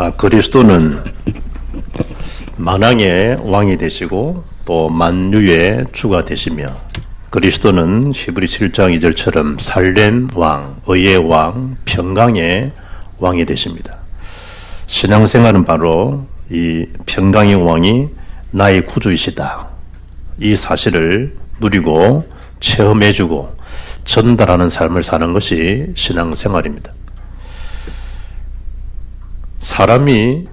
그리스도는 만왕의 왕이 되시고 또 만유의 주가 되시며, 그리스도는 히브리 7장 2절처럼 살렘 왕, 의의 왕, 평강의 왕이 되십니다. 신앙생활은 바로 이 평강의 왕이 나의 구주이시다, 이 사실을 누리고 체험해주고 전달하는 삶을 사는 것이 신앙생활입니다. 사람이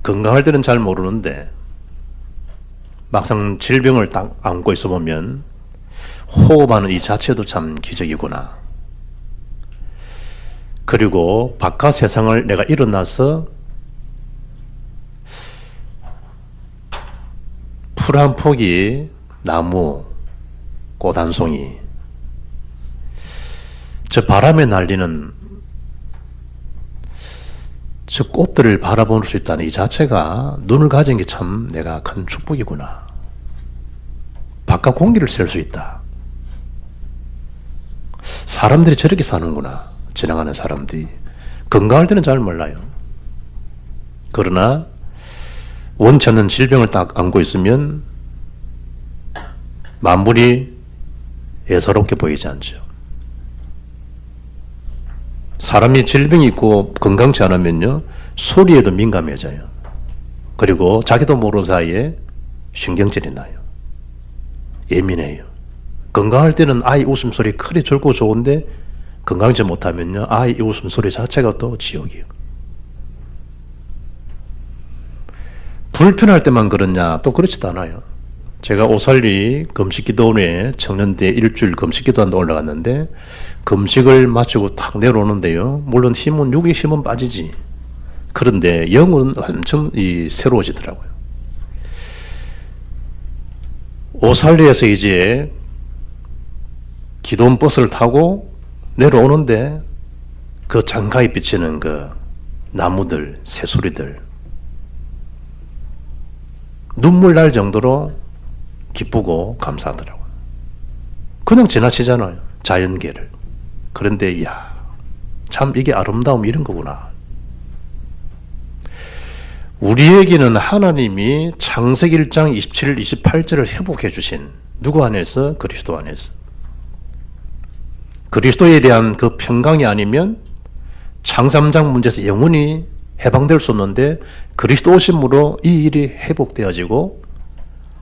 건강할 때는 잘 모르는데 막상 질병을 딱 안고 있어 보면 호흡하는 이 자체도 참 기적이구나. 그리고 바깥 세상을 내가 일어나서 풀 한 폭이, 나무, 꽃 한 송이, 저 바람에 날리는 저 꽃들을 바라볼 수 있다는 이 자체가, 눈을 가진 게 참 내가 큰 축복이구나. 바깥 공기를 쐴 수 있다. 사람들이 저렇게 사는구나. 지나가는 사람들이. 건강할 때는 잘 몰라요. 그러나 원치 않는 질병을 딱 안고 있으면 만물이 예사롭게 보이지 않죠. 사람이 질병이 있고 건강치 않으면요, 소리에도 민감해져요. 그리고 자기도 모르는 사이에 신경질이 나요. 예민해요. 건강할 때는 아이 웃음소리 크게 즐고 좋은데 건강하지 못하면요, 아이 웃음소리 자체가 또 지옥이에요. 불편할 때만 그러냐? 또 그렇지도 않아요. 제가 오살리 금식기도원에 청년대 일주일 금식기도원에 올라갔는데 금식을 마치고 탁 내려오는데요, 물론 힘은, 육의 힘은 빠지지. 그런데 영은 엄청 새로워지더라고요. 오살리에서 이제 기도원 버스를 타고 내려오는데 그 창가에 비치는 그 나무들, 새소리들, 눈물 날 정도로 기쁘고 감사하더라고요. 그냥 지나치잖아요, 자연계를. 그런데 이야, 참 이게 아름다움 이런 거구나. 우리에게는 하나님이 창세기 1장 27, 28절을 회복해 주신, 누구 안에서? 그리스도 안에서. 그리스도에 대한 그 평강이 아니면 창세 3장 문제에서 영원히 해방될 수 없는데, 그리스도 오심으로 이 일이 회복되어지고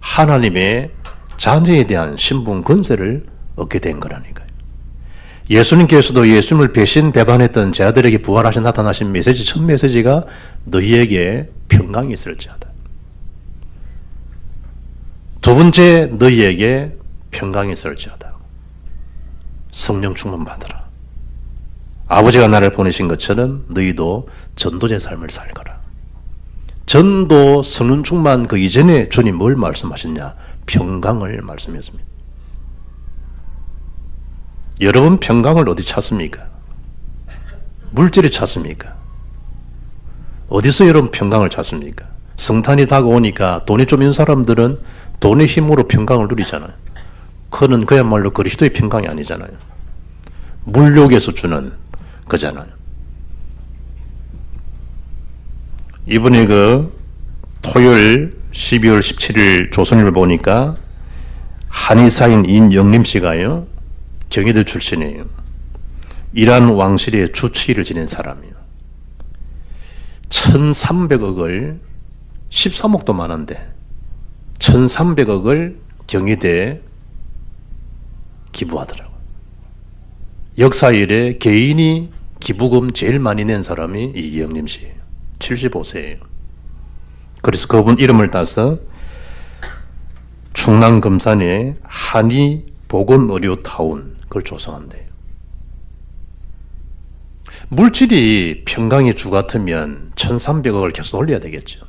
하나님의 자녀에 대한 신분 권세를 얻게 된 거라니까요. 예수님께서도 예수님을 배반했던 자들에게 부활하신 나타나신 메시지, 첫 메시지가 너희에게 평강이 있을지어다. 두 번째, 너희에게 평강이 있을지어다. 성령 충만 받으라. 아버지가 나를 보내신 것처럼 너희도 전도자의 삶을 살거라. 전도, 성령 충만 그 이전에 주님 뭘 말씀하셨냐? 평강을 말씀했습니다. 여러분 평강을 어디 찾습니까? 물질이 찾습니까? 어디서 여러분 평강을 찾습니까? 성탄이 다가오니까 돈이 좀 있는 사람들은 돈의 힘으로 평강을 누리잖아요. 그는 그야말로 그리스도의 평강이 아니잖아요. 물욕에서 주는 거잖아요. 이번에 토요일 12월 17일 조선일보 보니까 한의사인 인영림 씨가요, 경희대 출신이에요. 이란 왕실의 주치의를 지낸 사람이에요. 1300억을, 13억도 많은데 1300억을 경희대에 기부하더라고요. 역사 이래 개인이 기부금 제일 많이 낸 사람이 이 이영림 씨예요. 75세예요. 그래서 그분 이름을 따서 충남 금산에 한의 보건의료타운, 그걸 조성한대요. 물질이 평강의 주 같으면 1300억을 계속 올려야 되겠죠.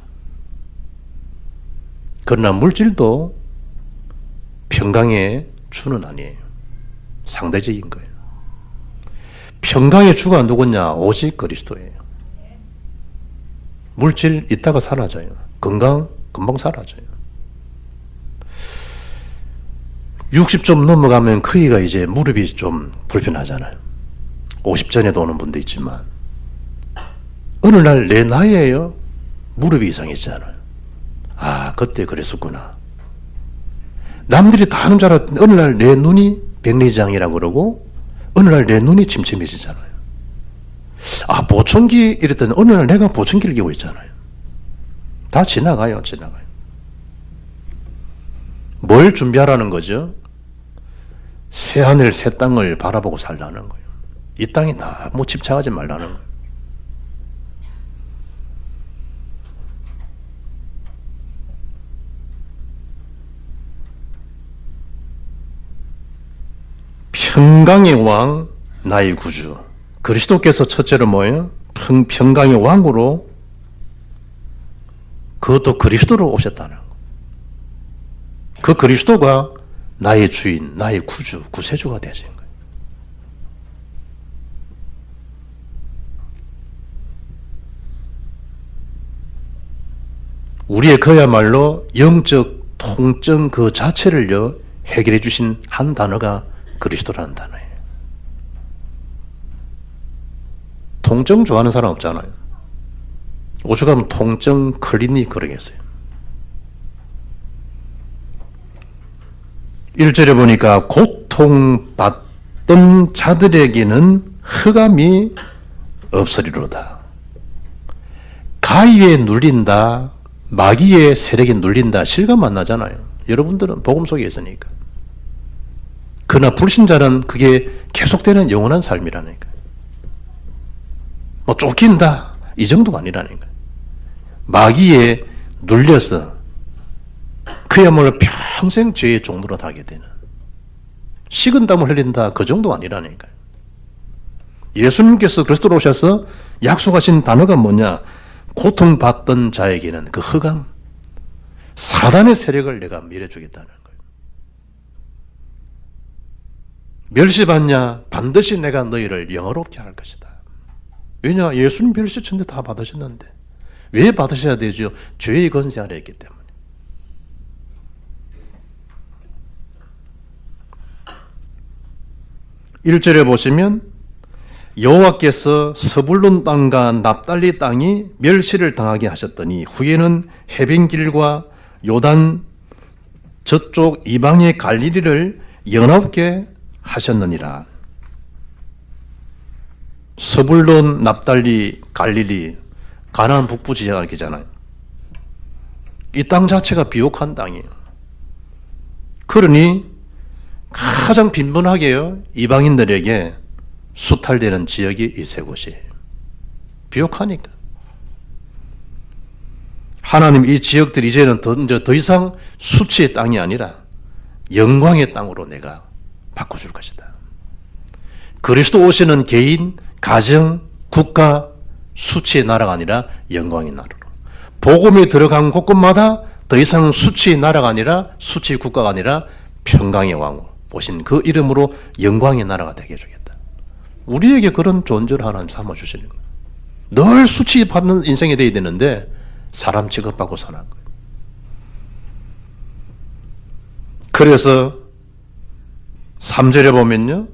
그러나 물질도 평강의 주는 아니에요. 상대적인 거예요. 평강의 주가 누구냐? 오직 그리스도예요. 물질 있다가 사라져요. 건강 금방 사라져요. 60점 넘어가면 크기가 이제 무릎이 좀 불편하잖아요. 50전에도 오는 분도 있지만 어느 날 내 나이에요. 무릎이 이상해지잖아요. 아, 그때 그랬었구나. 남들이 다 아는 줄 알았는데 어느 날 내 눈이 백내장이라고 그러고 어느 날 내 눈이 침침해지잖아요. 아, 보청기 이랬더니 어느 날 내가 보청기를 끼고 있잖아요. 다 지나가요. 뭘 준비하라는 거죠? 새하늘 새 땅을 바라보고 살라는 거예요. 이 땅에 너무 집착하지 말라는 거예요. 평강의 왕, 나의 구주. 그리스도께서 첫째로 뭐예요? 평강의 왕으로, 그것도 그리스도로 오셨다는 거. 그 그리스도가 나의 주인, 나의 구주, 구세주가 되신 거예요. 우리의 그야말로 영적 통증 그 자체를요, 해결해 주신 한 단어가 그리스도라는 단어예요. 통증 좋아하는 사람 없잖아요. 오죽하면 통증 클리닉 그러겠어요. 1절에 보니까 고통받던 자들에게는 흑암이 없으리로다. 가위에 눌린다, 마귀의 세력에 눌린다, 실감 안 나잖아요. 여러분들은 복음 속에 있으니까. 그러나 불신자는 그게 계속되는 영원한 삶이라니까. 뭐 쫓긴다, 이 정도가 아니라니까. 마귀에 눌려서 그야말로 평생 죄의 종로로 가게 되는, 식은땀을 흘린다, 그 정도가 아니라니까요. 예수님께서 그리스도로 오셔서 약속하신 단어가 뭐냐? 고통받던 자에게는 그 흑암, 사단의 세력을 내가 밀어주겠다는 거예요. 멸시받냐? 반드시 내가 너희를 영화롭게 할 것이다. 왜냐? 예수님 멸시 천대 다 받으셨는데 왜 받으셔야 되죠? 죄의 권세 아래 있기 때문에. 일절에 보시면 여호와께서 서불론 땅과 납달리 땅이 멸시를 당하게 하셨더니 후에는 해변길과 요단 저쪽 이방의 갈릴리를 연합게 하셨느니라. 서불론, 납달리, 갈릴리, 가나안 북부 지역이잖아요. 이 땅 자체가 비옥한 땅이에요. 그러니 가장 빈번하게요, 이방인들에게 수탈되는 지역이 이 세 곳이에요. 비옥하니까. 하나님 이 지역들이 이제는 더 이상 수치의 땅이 아니라 영광의 땅으로 내가 바꿔줄 것이다. 그리스도 오시는 개인, 가정, 국가, 수치의 나라가 아니라 영광의 나라로. 복음이 들어간 곳곳마다 더 이상 수치의 나라가 아니라 수치의 국가가 아니라 평강의 왕으로 오신 그 이름으로 영광의 나라가 되게 해주겠다. 우리에게 그런 존재를 하나님 삼아주시는 거예요. 늘 수치받는 인생이 되어야 되는데 사람 취급받고 사는 거예요. 그래서 3절에 보면요,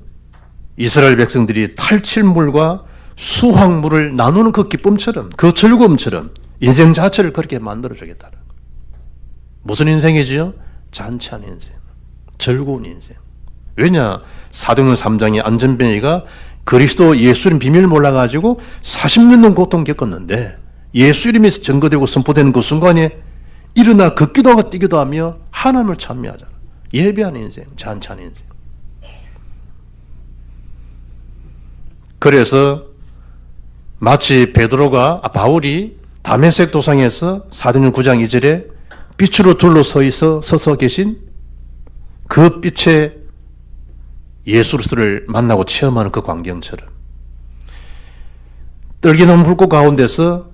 이스라엘 백성들이 탈취물과 수확물을 나누는 그 기쁨처럼, 그 즐거움처럼 인생 자체를 그렇게 만들어주겠다는 거예요. 무슨 인생이지요? 잔치한 인생, 즐거운 인생. 왜냐? 사도행전 3장의 안전뱅이가 그리스도 예수님 비밀을 몰라가지고 40년 동안 고통 겪었는데 예수 이름이 증거되고 선포되는 그 순간에 일어나 걷기도 하고 뛰기도 하며 하나님을 찬미하잖아. 예배한 인생, 잔치한 인생. 그래서 마치 바울이 다메섹 도상에서 사도행전 9장 2절에 빛으로 서서 계신 그 빛의 예수 그리스도를 만나고 체험하는 그 광경처럼 떨기나무 불꽃 가운데서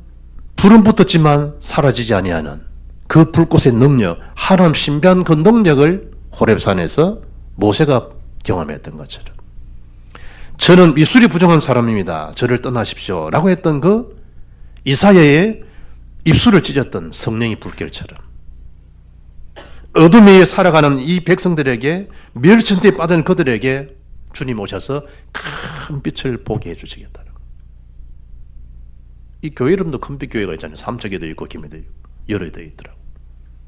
불은 붙었지만 사라지지 아니하는 그 불꽃의 능력, 하나님 신비한 그 능력을 호렙산에서 모세가 경험했던 것처럼 저는 미술이 부정한 사람입니다. 저를 떠나십시오. 라고 했던 그 이사야의 입술을 찢었던 성령의 불결처럼 어둠에 살아가는 이 백성들에게 멸천대에 빠진 그들에게 주님 오셔서 큰 빛을 보게 해주시겠다. 이 교회 이름도 큰빛 교회가 있잖아요. 삼척에도 있고 김해도 있고 여러 데 있더라고.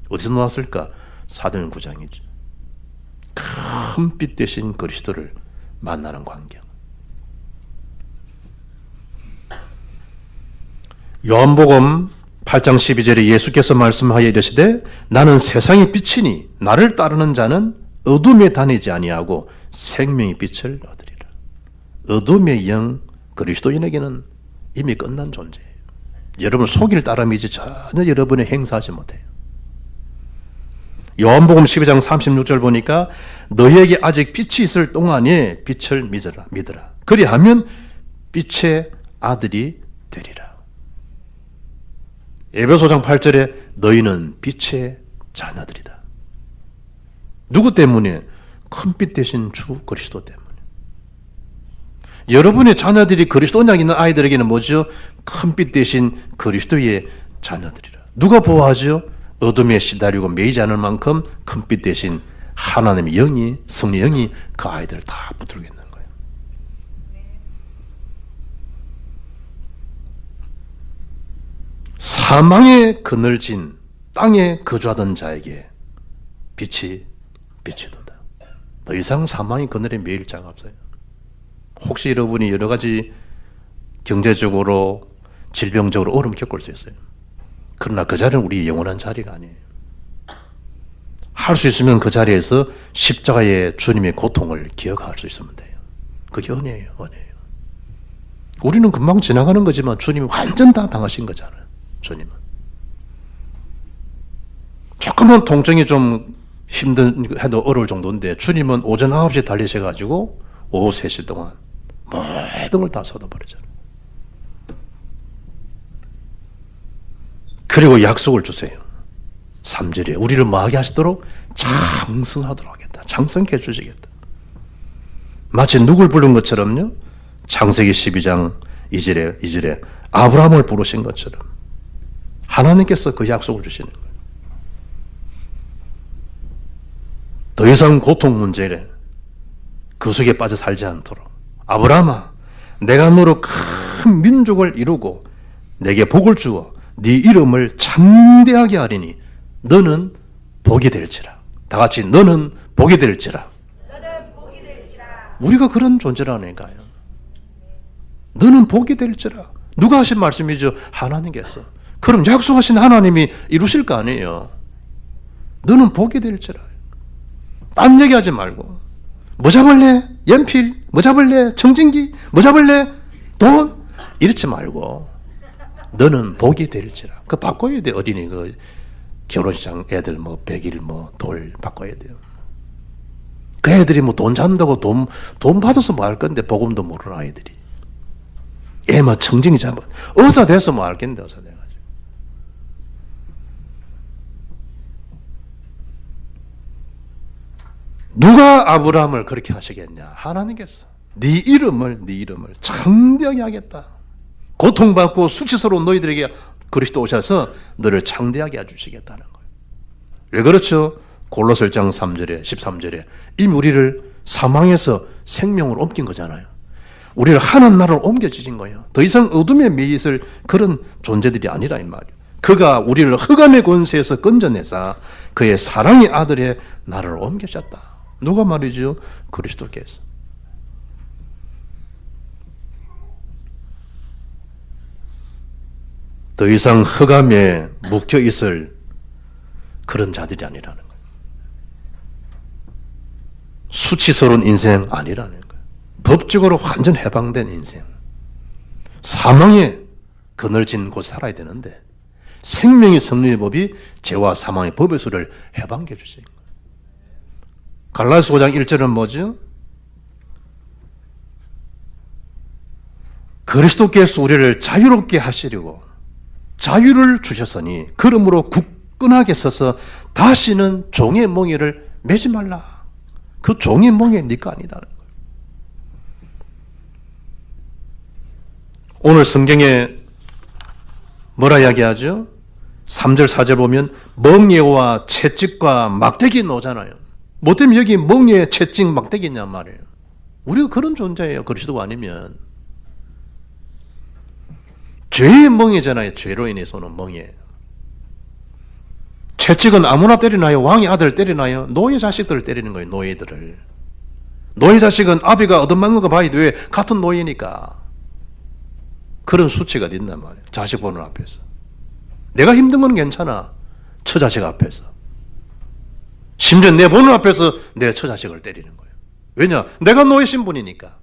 어디서 나왔을까? 사도행 9장이죠. 큰 빛 대신 그리스도를 만나는 광경. 요한복음 8장 12절에 예수께서 말씀하여 이르시되 나는 세상의 빛이니 나를 따르는 자는 어둠에 다니지 아니하고 생명의 빛을 얻으리라. 어둠의 영 그리스도인에게는 이미 끝난 존재예요. 여러분 속일 따름이지 전혀 여러분이 행사하지 못해요. 요한복음 12장 36절 보니까 너희에게 아직 빛이 있을 동안에 빛을 믿으라. 그리하면 빛의 아들이 되리라. 에베소장 8절에 너희는 빛의 자녀들이다. 누구 때문에? 큰 빛 대신 주 그리스도 때문에. 여러분의 자녀들이 그리스도인양 있는 아이들에게는 뭐죠? 큰 빛 대신 그리스도의 자녀들이라. 누가 보호하죠? 어둠에 시달리고 매이지 않을 만큼 큰 빛 대신 하나님의 영이, 성령의 영이 그 아이들을 다 붙들고 있는 거예요. 사망의 그늘진 땅에 거주하던 자에게 빛이 비치도다. 더 이상 사망의 그늘에 매일 자가 없어요. 혹시 여러분이 여러 가지 경제적으로, 질병적으로 어려움 겪을 수 있어요. 그러나 그 자리는 우리의 영원한 자리가 아니에요. 할 수 있으면 그 자리에서 십자가의 주님의 고통을 기억할 수 있으면 돼요. 그게 은혜예요, 은혜예요. 우리는 금방 지나가는 거지만 주님이 완전 다 당하신 거잖아요, 주님은. 조금만 통증이 좀 힘든 해도 어려울 정도인데 주님은 오전 9시에 달리셔가지고 오후 3시 동안 모든 걸 다 쏟아버리잖아요. 그리고 약속을 주세요. 3절에 우리를 뭐하게 하시도록? 장성하도록 하겠다. 장성케 해주시겠다. 마치 누굴 부른 것처럼요. 창세기 12장 2절에 아브라함을 부르신 것처럼 하나님께서 그 약속을 주시는 거예요. 더 이상 고통 문제에 그 속에 빠져 살지 않도록 아브라함아 내가 너로 큰 민족을 이루고 내게 복을 주어 네 이름을 창대하게 하리니 너는 복이 될지라. 다 같이 너는 복이 될지라. 우리가 그런 존재라니까요. 너는 복이 될지라. 누가 하신 말씀이죠? 하나님께서. 그럼 약속하신 하나님이 이루실 거 아니에요. 너는 복이 될지라. 딴 얘기하지 말고 뭐 잡을래? 연필? 뭐 잡을래? 청진기? 뭐 잡을래? 돈? 이렇지 말고 너는 복이 될지라. 그 바꿔야 돼. 어린이 그 결혼식장 애들 뭐 100일 뭐 돌 바꿔야 돼요. 그 애들이 뭐 돈 잡는다고 돈 받아서 뭐 할 건데 복음도 모르는 아이들이. 애 뭐 청진기 잡아. 의사 돼서 뭐 알겠는데 의사 돼가지고. 누가 아브라함을 그렇게 하시겠냐? 하나님께서. 네 이름을 창대하게 하겠다. 고통받고 수치스러운 너희들에게 그리스도 오셔서 너를 창대하게 해주시겠다는 거예요. 왜 그렇죠? 골로새장 3절에 13절에 이미 우리를 사망에서 생명으로 옮긴 거잖아요. 우리를 하나님 나라로 옮겨주신 거예요. 더 이상 어둠에 매여 있을 그런 존재들이 아니라 이 말이에요. 그가 우리를 흑암의 권세에서 건져내사 그의 사랑의 아들의 나라로 옮겨졌다. 누가 말이죠? 그리스도께서. 더 이상 흑암에 묶여 있을 그런 자들이 아니라는 거예요. 수치스러운 인생 아니라는 거예요. 법적으로 완전 해방된 인생. 사망의 그늘진 곳 살아야 되는데 생명의 성령의 법이 죄와 사망의 법에서를 해방해 주신 거예요. 갈라디아서 5장 1절은 뭐죠? 그리스도께서 우리를 자유롭게 하시려고 자유를 주셨으니 그러므로 굳건하게 서서 다시는 종의 멍에를 매지 말라. 그 종의 멍에 네가 아니다는 거예요. 오늘 성경에 뭐라 이야기하죠? 3절 4절 보면 멍에와 채찍과 막대기 나오잖아요. 뭐 때문에 여기 멍에 채찍 막대기 있냔 말이에요. 우리가 그런 존재예요. 그리스도가 아니면. 죄의 멍이잖아요. 죄로 인해서 오는 멍이에요. 채찍은 아무나 때리나요? 왕의 아들을 때리나요? 노예 자식들을 때리는 거예요. 노예들을. 노예 자식은 아비가 얻어맞는 거 봐야 돼. 왜? 같은 노예니까. 그런 수치가 있단 말이에요. 자식 보는 앞에서. 내가 힘든 건 괜찮아. 처자식 앞에서. 심지어 내 보는 앞에서 내 처자식을 때리는 거예요. 왜냐? 내가 노예 신분이니까.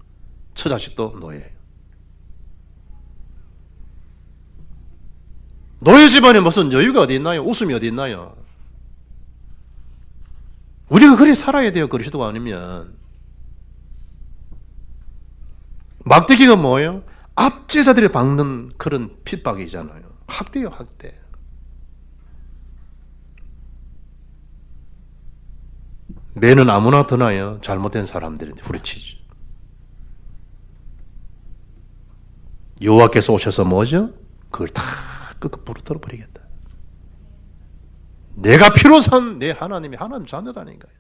처자식도 노예예요. 노예 집안에 무슨 여유가 어디 있나요? 웃음이 어디 있나요? 우리가 그리 살아야 돼요. 그리스도가 아니면. 막대기가 뭐예요? 압제자들이 받는 그런 핍박이잖아요. 학대요, 학대. 매는 아무나 드나요? 잘못된 사람들인데 후려치죠. 여호와께서 오셔서 뭐죠? 그걸 다 끄끄 부러뜨려 버리겠다. 내가 피로 산 내 하나님이 하나님 자녀라니까요.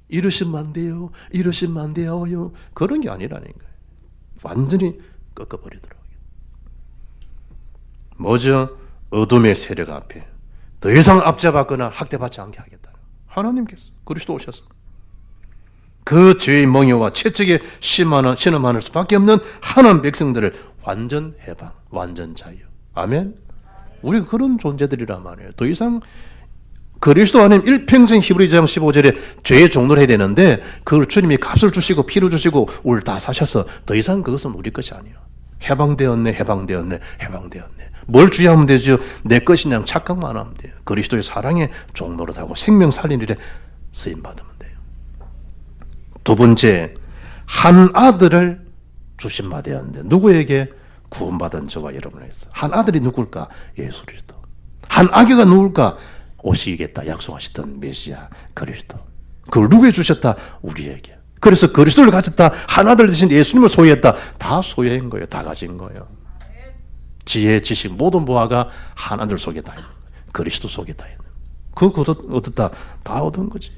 이러시면 안 돼요. 이러시면 안 돼요. 그런 게 아니라니까요. 완전히 꺾어버리더라고요. 뭐죠? 어둠의 세력 앞에 더 이상 압제받거나 학대받지 않게 하겠다. 하나님께서 그리스도 오셔서 그 죄의 멍에와 채찍에 신음하는 수밖에 없는 하나님 백성들을 완전 해방, 완전 자유. 아멘. 우리가 그런 존재들이란 말이에요. 더 이상 그리스도 아니면 일평생 히브리 2장 15절에 죄의 종로를 해야 되는데 그걸 주님이 값을 주시고 피를 주시고 우리를 다 사셔서 더 이상 그것은 우리 것이 아니에요. 해방되었네, 해방되었네, 해방되었네. 뭘 주의하면 되죠? 내 것이냐 착각만 하면 돼요. 그리스도의 사랑의 종로를 하고 생명 살린 일에 쓰임받으면 돼요. 두 번째, 한 아들을 주신받아야 하는데 누구에게? 구원받은 저와 여러분에게서. 한 아들이 누굴까? 예수 그리스도. 한 아기가 누굴까? 오시겠다 약속하셨던 메시아 그리스도. 그걸 누구에 주셨다? 우리에게. 그래서 그리스도를 가졌다. 한 아들 대신 예수님을 소유했다. 다 소유한 거예요. 다 가진 거예요. 지혜, 지식, 모든 보화가 한 아들 속에 다 있는 거예요. 그리스도 속에 다 있는 거예요. 그거 얻었다. 다 얻은 거지.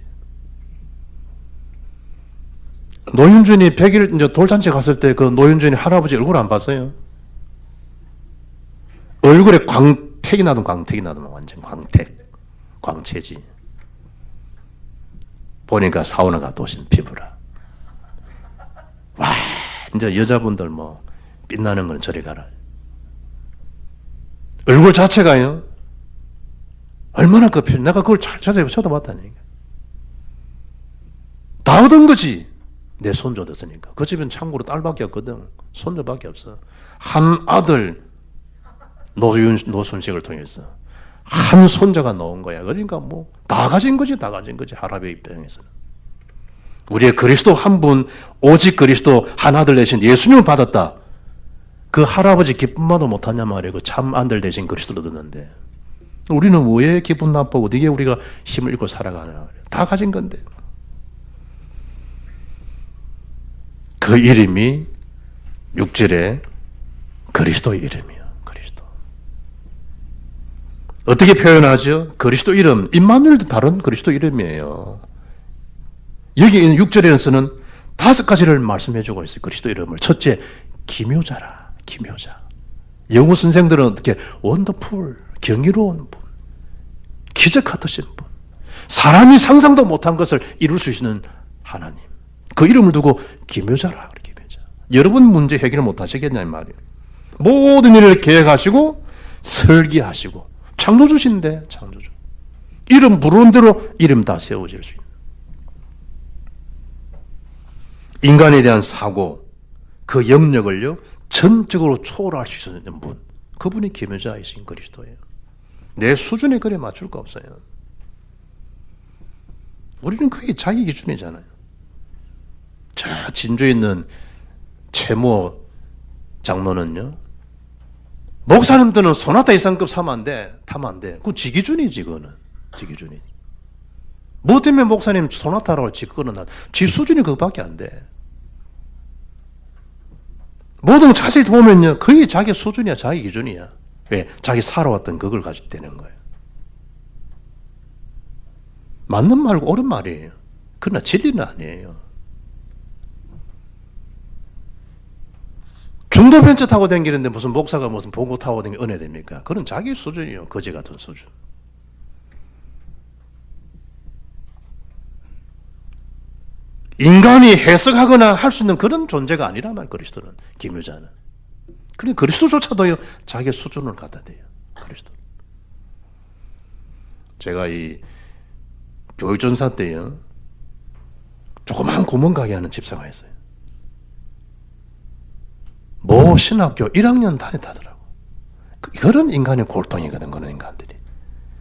노윤준이 100일 이제 돌잔치 갔을 때 그 노윤준이 할아버지 얼굴 안 봤어요? 얼굴에 광택이 나던 완전 광택. 광채지. 보니까 사우나 갔다 오신 피부라. 와, 이제 여자분들 뭐 빛나는 건 저리 가라. 얼굴 자체가요. 얼마나 그 표, 내가 그걸 자세히 쳐다봤다니까. 다 얻은 거지. 내 손주 얻었으니까. 그 집은 참고로 딸밖에 없거든. 손주밖에 없어. 한 아들 노순식을 통해서 한 손자가 나온 거야. 그러니까 뭐 다 가진 거지, 다 가진 거지. 할아버지 입장에서는. 우리의 그리스도 한 분, 오직 그리스도 한 아들 대신 예수님을 받았다. 그 할아버지 기쁨마도 못하냐 말이에요. 그 참 아들 대신 그리스도를 얻었는데. 우리는 왜 기분 나쁘고 어디에 우리가 힘을 잃고 살아가냐 말이에요. 다 가진 건데. 그 이름이 6절에 그리스도의 이름이에요. 그리스도. 어떻게 표현하죠? 그리스도 이름, 임마누엘도 다른 그리스도 이름이에요. 여기 있는 6절에서는 5가지를 말씀해주고 있어요. 그리스도 이름을. 첫째, 기묘자라. 기묘자. 영어 선생들은 어떻게? 원더풀, 경이로운 분, 기적하듯인 분, 사람이 상상도 못한 것을 이룰 수 있는 하나님. 그 이름을 두고 기묘자라. 기묘자. 여러분 문제 해결을 못 하시겠냐 이 말이에요. 모든 일을 계획하시고 설계하시고 창조주신데 창조주. 이름 부르는 대로 이름 다 세워질 수 있는. 인간에 대한 사고, 그 영역을요 전적으로 초월할 수 있는 분. 그분이 기묘자이신 그리스도예요. 내 수준에 그래 맞출 거 없어요. 우리는 그게 자기 기준이잖아요. 저 진주에 있는 최모 장로는요, 목사님들은 소나타 이상급 타면 안 돼. 그건 지 기준이지, 그거는. 지 기준이지. 뭐 때문에 목사님 소나타라고 지, 그거는 지 수준이 그거밖에 안 돼. 모든 거 자세히 보면요, 거의 자기 수준이야, 자기 기준이야. 왜? 자기 살아왔던 그걸 가지고 되는 거예요. 맞는 말고 옳은 말이에요. 그러나 진리는 아니에요. 중도벤처 타고 다니는데 무슨 목사가 무슨 봉고 타고 다니는 은혜 됩니까? 그건 자기 수준이에요. 거지 같은 수준. 인간이 해석하거나 할 수 있는 그런 존재가 아니란 말, 그리스도는, 기묘자는. 그래, 그리스도조차도요, 자기 수준을 갖다 대요. 그리스도. 제가 이 교육전사 때요, 조그만 구멍가게 하는 집사가 있어요. 모 신학교 1학년 다녔다더라고. 그런 인간의 골통이거든, 그런 인간들이.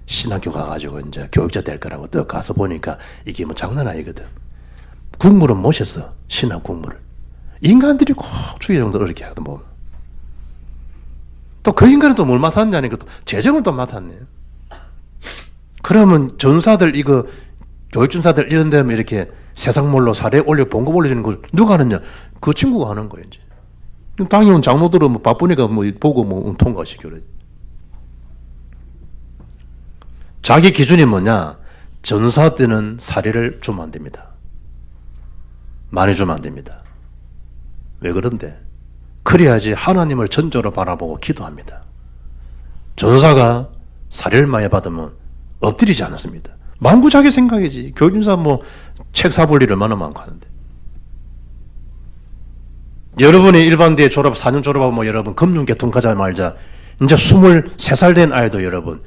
신학교 가가지고 이제 교육자 될 거라고 또 가서 보니까 이게 뭐 장난 아니거든. 국물은 모셨어, 신학 국물을. 인간들이 꼭 주의 정도 어렵게 하거든, 보면. 또 그 인간은 또 뭘 맡았냐니까 또 재정을 또 맡았네. 그러면 전사들, 이거, 교육전사들 이런 데면 이렇게 세상몰로 사례 올려, 봉급 올려주는 거 누가 하느냐? 그 친구가 하는 거예요, 이제. 당연히 장로들은 뭐 바쁘니까 뭐 보고 뭐 통과시켜. 자기 기준이 뭐냐? 전사 때는 사례를 주면 안 됩니다. 많이 주면 안 됩니다. 왜 그런데? 그래야지 하나님을 전적으로 바라보고 기도합니다. 전사가 사례를 많이 받으면 엎드리지 않았습니다. 만구 자기 생각이지. 교육전사 뭐 책 사볼 일 얼마나 많고 하는데. 여러분이 일반대 졸업, 4년 졸업하고 뭐 여러분 금융계통 가자 말자. 이제 23살 된 아이도 여러분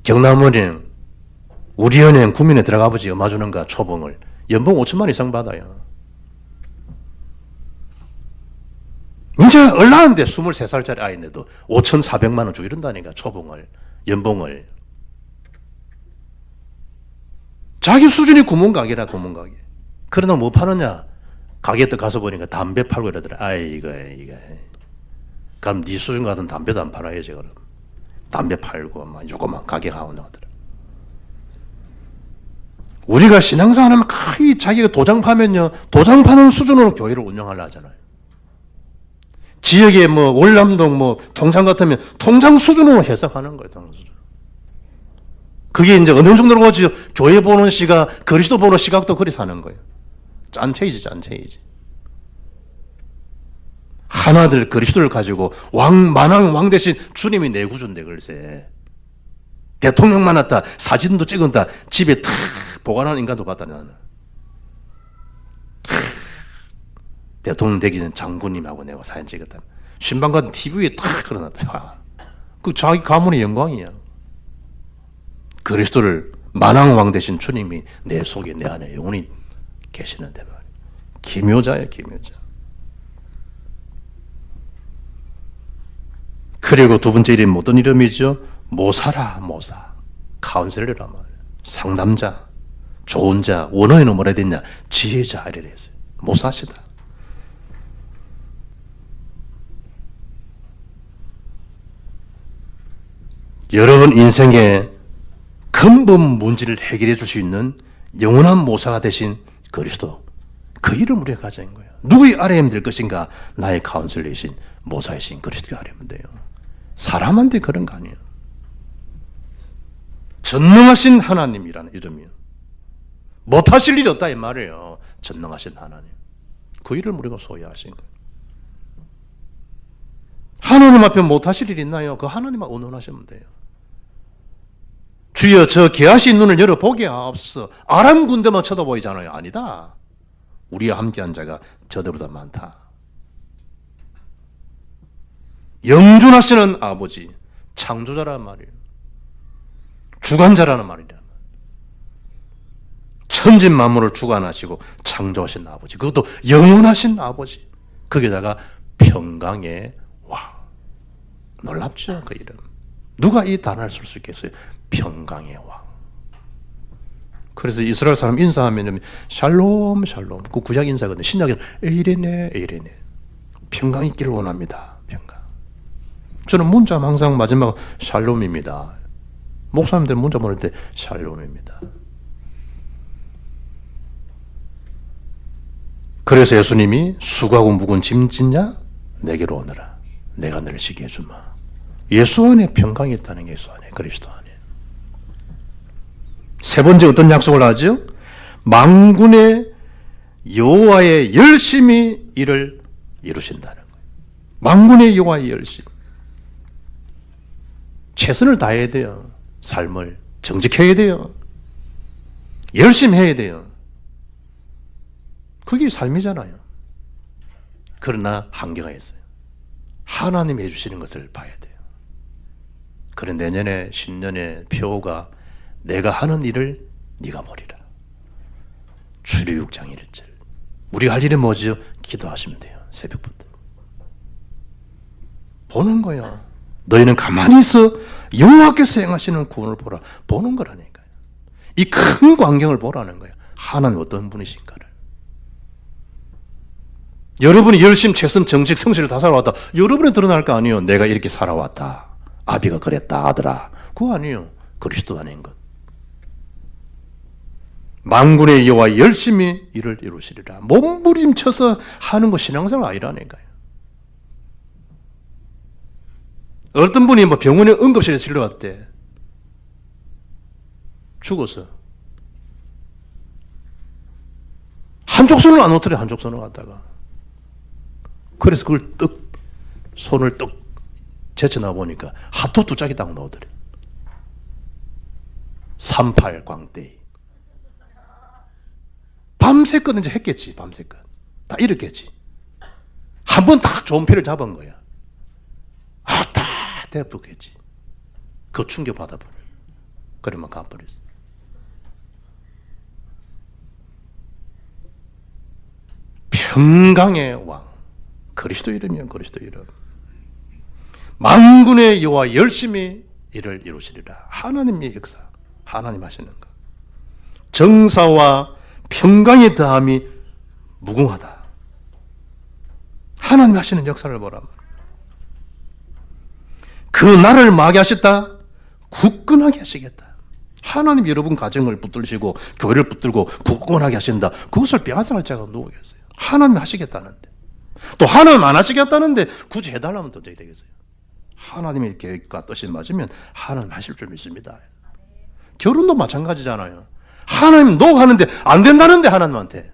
경남은행, 우리은행, 구민에 들어가 보지. 얼마 주는가 초봉을. 연봉 5천만 이상 받아요. 이제 얼라는데 23살짜리 아이인데도 5,400만 원 주고 이런다니까, 초봉을, 연봉을. 자기 수준이 구멍가게라, 구멍가게. 그러다 뭐 파느냐? 가게 또 가서 보니까 담배 팔고 이러더라. 아이, 이거. 그럼 네 수준 같은 담배도 안 팔아야지, 그럼. 담배 팔고, 막, 조그만 가게 가고 나오더라. 우리가 신앙생활 하면 거의 자기가 도장 파면요, 도장 파는 수준으로 교회를 운영하려 하잖아요. 지역에 뭐, 월남동 뭐, 통장 같으면 통장 수준으로 해석하는 거예요, 통장 수준. 그게 이제 어느 정도로 보지, 교회 보는 시각, 그리스도 보는 시각도 그리 사는 거예요. 짠체이지, 짠체이지. 하나들 그리스도를 가지고 만왕 왕 대신 주님이 내 구주인데, 글쎄. 대통령 만났다, 사진도 찍은다, 집에 탁 보관하는 인간도 봤다, 나는. 대통령 되기 전 장군님하고 내가 사진 찍었다. 신방 같은 TV에 탁 걸어놨다. 그 자기 가문의 영광이야. 그리스도를 만왕 왕 대신 주님이 내 속에, 내 안에 영원히 계시는데 말이야. 기묘자예요, 기묘자. 그리고 두 번째 이름이 어떤 이름이죠? 모사라, 모사. 카운셀러라 말이야. 상담자, 좋은 자, 원어에는 뭐라 됐냐? 지혜자, 이래 됐어요. 모사시다. 여러분 인생의 근본 문제를 해결해 줄 수 있는 영원한 모사가 되신 그리스도, 그 이름을 우리가 가진 거예요. 누구의 아뢰면 될 것인가? 나의 카운슬러이신 모사이신 그리스도의 아뢰면 돼요. 사람한테 그런 거 아니에요. 전능하신 하나님이라는 이름이요. 못하실 일이 없다 이 말이에요. 전능하신 하나님. 그 이름을 우리가 소유하신 거예요. 하나님 앞에 못하실 일 있나요? 그 하나님만 의논하시면 돼요. 주여 저 개하신 눈을 열어보게 하옵소서. 아람 군대만 쳐다보이잖아요. 아니다. 우리와 함께한 자가 저들보다 많다. 영존하시는 아버지, 창조자라는 말이에요. 주관자라는 말이란 말이에요. 천진 만물을 주관하시고 창조하신 아버지, 그것도 영원하신 아버지, 거기다가 평강의 왕. 놀랍죠, 그 이름. 누가 이 단어를 쓸 수 있겠어요? 평강의 왕. 그래서 이스라엘 사람 인사하면 샬롬 샬롬, 그 구약 인사거든요. 신약에는 에이레네 에이레네, 평강 있기를 원합니다. 평강. 저는 문자 항상 마지막 샬롬입니다. 목사님들 문자 보낼 때 샬롬입니다. 그래서 예수님이 수고하고 무거운 짐 짓냐? 내게로 오너라. 내가 너를 쉬게 해주마. 예수 안에 평강이 있다는 게 예수 안에, 그리스도 안에. 세 번째 어떤 약속을 하죠? 만군의 여호와의 열심히 이를 이루신다는 거예요. 만군의 여호와의 열심. 최선을 다해야 돼요. 삶을 정직해야 돼요. 열심히 해야 돼요. 그게 삶이잖아요. 그러나 한계가 있어요. 하나님이 해주시는 것을 봐야 돼요. 그래 내년에 신년의 표가 내가 하는 일을 네가 보리라. 출애굽장 1절. 우리가 할 일은 뭐죠? 기도하시면 돼요. 새벽부터. 보는 거야. 너희는 가만히 있어 여호와께서 행하시는 구원을 보라. 보는 거라니까요. 이 큰 광경을 보라는 거예요. 하나님 어떤 분이신가를. 여러분이 열심, 최선, 정직, 성실을 다 살아왔다. 여러분이 드러날 거 아니에요. 내가 이렇게 살아왔다. 아비가 그랬다 아들아. 그거 아니에요. 그리스도 아닌 것. 만군의 여호와 열심히 일을 이루시리라. 몸부림쳐서 하는 거 신앙생활 아니라니까요. 어떤 분이 뭐 병원에 응급실에 실려왔대. 죽었어. 한쪽 손을 안 놓더래. 한쪽 손을 갖다가. 그래서 그걸 손을 떡 제쳐놔 보니까 하토 두 짝이 딱 나오더래. 38 광대이. 밤새껏 이제 했겠지. 밤새껏. 다 이렇겠지. 한 번 딱 좋은 피를 잡은 거야. 딱 대붙겠지. 그 충격 받아버려. 그러면 가버렸어. 평강의 왕. 그리스도 이름이야. 그리스도 이름. 만군의 여호와 열심히 일을 이루시리라. 하나님의 역사. 하나님 하시는 것. 정사와 평강의 다함이 무궁하다. 하나님 하시는 역사를 보라. 그 나라를 망하게 하셨다. 굳건하게 하시겠다. 하나님 여러분 가정을 붙들시고 교회를 붙들고 굳건하게 하신다. 그것을 빼앗아갈 자가 누구겠어요? 하나님 하시겠다는데. 또 하나님 안 하시겠다는데 굳이 해달라면 어떻게 되겠어요? 하나님의 계획과 뜻이 맞으면 하나님 하실 줄 믿습니다. 결혼도 마찬가지잖아요. 하나님 노 하는데 안 된다는데 하나님한테.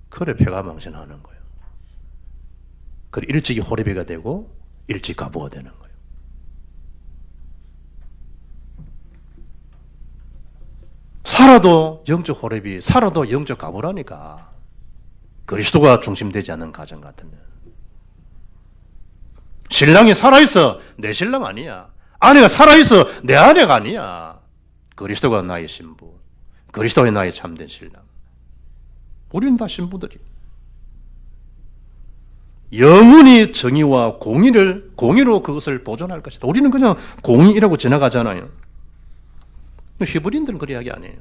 그래 패가 망신하는 거예요. 그래 일찍이 호레비가 되고 일찍 가부가 되는 거예요. 살아도 영적 호레비, 살아도 영적 가부라니까. 그리스도가 중심되지 않는 가정 같으면. 신랑이 살아있어. 내 신랑 아니야. 아내가 살아있어. 내 아내가 아니야. 그리스도가 나의 신부. 그리스도가 나의 참된 신랑. 우리는 다 신부들이. 영원히 정의와 공의로 그것을 보존할 것이다. 우리는 그냥 공의라고 지나가잖아요. 히브리인들은 그 이야기 아니에요.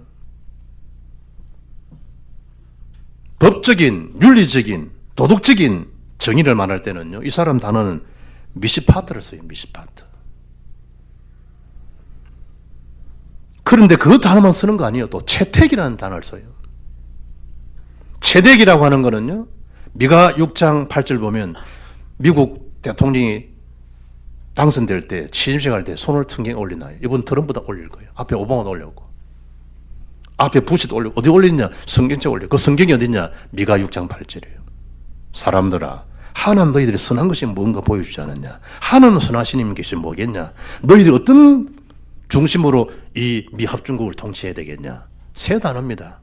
법적인, 윤리적인, 도덕적인 정의를 말할 때는요, 이 사람 단어는 미시파트를 써요. 미시파트. 그런데 그 단어만 쓰는 거 아니에요. 또 채택이라는 단어를 써요. 채택이라고 하는 거는요, 미가 6장 8절 보면 미국 대통령이 당선될 때, 취임식 할 때 손을 등에 올리나요? 이번 트럼프도 올릴 거예요. 앞에 오바마도 올렸고. 앞에 부시도 올리고. 어디 올리냐? 성경책 올려. 그 성경이 어디냐? 미가 6장 8절이에요. 사람들아, 하나님 너희들이 선한 것이 뭔가 보여주지 않았냐? 하나님은 선하신 것이 뭐겠냐? 너희들이 어떤 중심으로 이 미합중국을 통치해야 되겠냐? 세 단어입니다.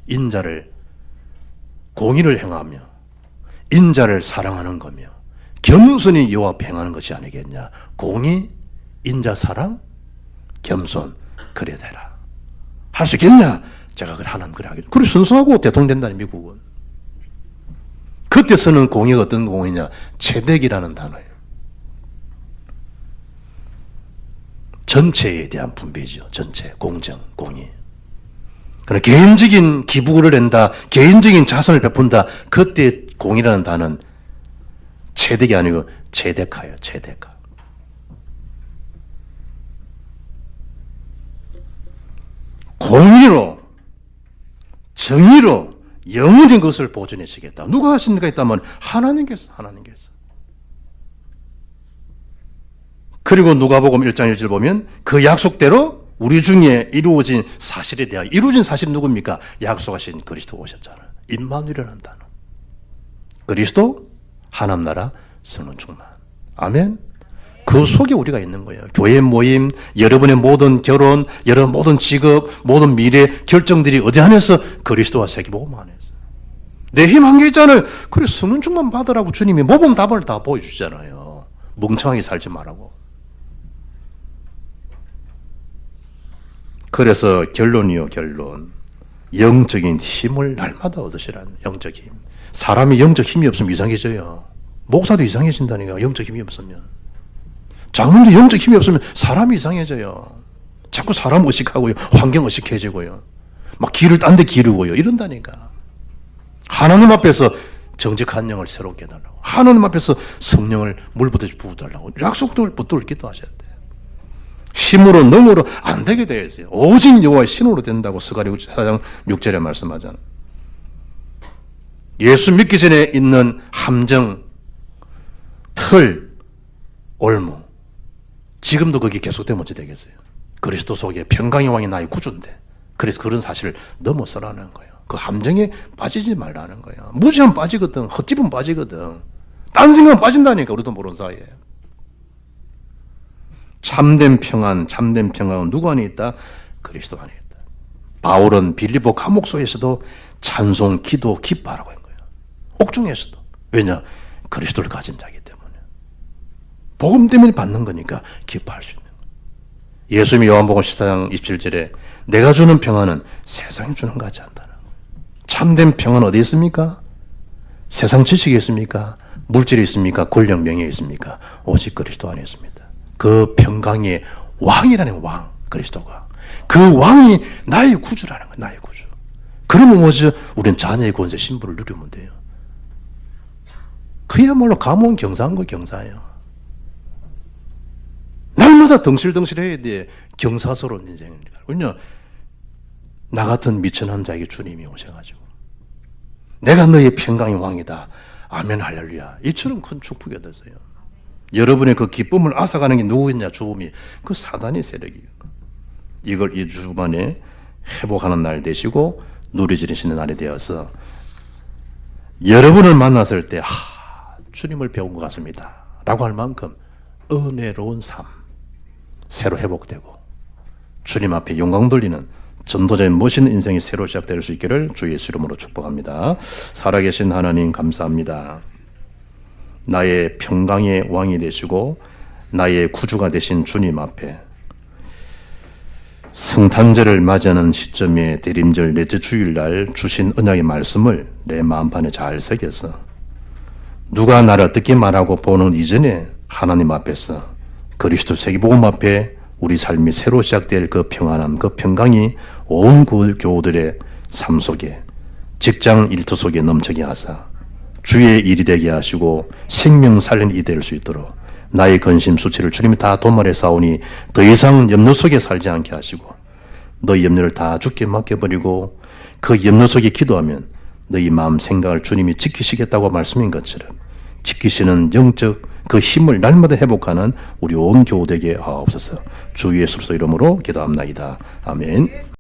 인자를, 공의를 행하며, 인자를 사랑하는 거며, 겸손히 여호와 앞에 행하는 것이 아니겠냐? 공의, 인자, 사랑, 겸손, 그래야 되라. 할 수 있겠냐? 제가 그래 하나님 그래 하겠죠. 그래 순수하고 대통령 된다니 미국은. 그때 쓰는 공의가 어떤 공의냐? 채택이라는 단어예요. 전체에 대한 분배죠. 전체, 공정, 공의. 그러나 개인적인 기부를 낸다, 개인적인 자선을 베푼다. 그때 공의라는 단어는 채택이 아니고 채데카예요. 채데카. 공의로, 정의로 영원히 그것을 보존해 주시겠다. 누가 하십니까? 있다면 하나님께서. 그리고 누가복음 1장 1절 보면 그 약속대로 우리 중에 이루어진 사실에 대하여, 이루어진 사실은 누굽니까? 약속하신 그리스도 오셨잖아요. 임마누엘이라는 단어. 그리스도, 하나님 나라, 성령 충만. 아멘. 그 속에 우리가 있는 거예요. 교회 모임, 여러분의 모든 결혼, 여러분 모든 직업, 모든 미래 결정들이 어디 안에서? 그리스도와 세계복음 안에서. 내 힘 한계 있잖아요. 그래 성령 충만 받으라고 주님이 모범 답을 다 보여주잖아요. 멍청하게 살지 말라고. 그래서 결론이요, 결론. 영적인 힘을 날마다 얻으시라는 영적 힘. 사람이 영적 힘이 없으면 이상해져요. 목사도 이상해진다니까, 영적 힘이 없으면. 장로도 영적 힘이 없으면 사람이 이상해져요. 자꾸 사람 의식하고요, 환경 의식해지고요, 막 길을 딴 데 기르고요, 이런다니까. 하나님 앞에서 정직한 영을 새롭게 해달라고, 하나님 앞에서 성령을 물부듯이 부어달라고 약속을 붙들고 기도하셔야 돼요. 힘으로 능으로 안 되게 되어 있어요. 오직 여호와의 신으로 된다고 스가랴 4장 6절에 말씀하잖아요. 예수 믿기 전에 있는 함정, 틀, 올무, 지금도 그게 계속되면 어찌 되겠어요? 그리스도 속에 평강의 왕이 나의 구주인데, 그래서 그런 사실을 넘어서라는 거예요. 그 함정에 빠지지 말라는 거예요. 무지하면 빠지거든, 헛집은 빠지거든, 딴 생각은 빠진다니까, 우리도 모르는 사이에. 참된 평안은 누구 안에 있다? 그리스도 안에 있다. 바울은 빌립보 감옥소에서도 찬송, 기도, 기뻐하라고 한 거예요. 옥중에서도. 왜냐? 그리스도를 가진 자이기 때문에. 복음 때문에 받는 거니까 기뻐할 수 있는 거예요. 예수님이 요한복음 14장 27절에 내가 주는 평안은 세상이 주는 것 같지 않다는 거예요. 참된 평안은 어디에 있습니까? 세상 지식에 있습니까? 물질에 있습니까? 권력, 명예에 있습니까? 오직 그리스도 안에 있습니다. 그 평강의 왕이라는 왕, 그리스도가. 그 왕이 나의 구주라는 거예요. 나의 구주. 그러면 뭐죠? 우리는 자녀의 권세 신분을 누리면 돼요. 그야말로 감원 경사한 거 경사예요. 날마다 덩실덩실해야 돼. 경사스러운 인생입니다. 왜냐? 나 같은 미천한 자에게 주님이 오셔가지고 내가 너의 평강의 왕이다. 아멘 할렐루야. 이처럼 큰 축복이 얻었어요. 여러분의 그 기쁨을 앗아가는 게 누구겠냐? 죽음이. 그 사단의 세력이에요. 이걸 이 주만에 회복하는 날 되시고 누리지르시는 날이 되어서 여러분을 만났을 때 주님을 배운 것 같습니다 라고 할 만큼 은혜로운 삶, 새로 회복되고 주님 앞에 영광 돌리는 전도자의 멋있는 인생이 새로 시작될 수 있기를 주 예수 이름으로 축복합니다. 살아계신 하나님 감사합니다. 나의 평강의 왕이 되시고 나의 구주가 되신 주님 앞에 성탄절을 맞이하는 시점에 대림절 넷째 주일날 주신 언약의 말씀을 내 마음판에 잘 새겨서 누가 나를 어떻게 말하고 보는 이전에 하나님 앞에서 그리스도 세계복음 앞에 우리 삶이 새로 시작될 그 평안함, 그 평강이 온 교우들의 삶 속에, 직장 일터 속에 넘치게 하사 주의 일이 되게 하시고 생명 살리는 이 될 수 있도록 나의 근심 수치를 주님이 다 도말해 싸우니 더 이상 염려 속에 살지 않게 하시고 너희 염려를 다 주께 맡겨버리고 그 염려 속에 기도하면 너희 마음 생각을 주님이 지키시겠다고 말씀인 것처럼 지키시는 영적 그 힘을 날마다 회복하는 우리 온 교우 되게 하옵소서. 주 예수 그리스도 이름으로 기도합나이다. 아멘.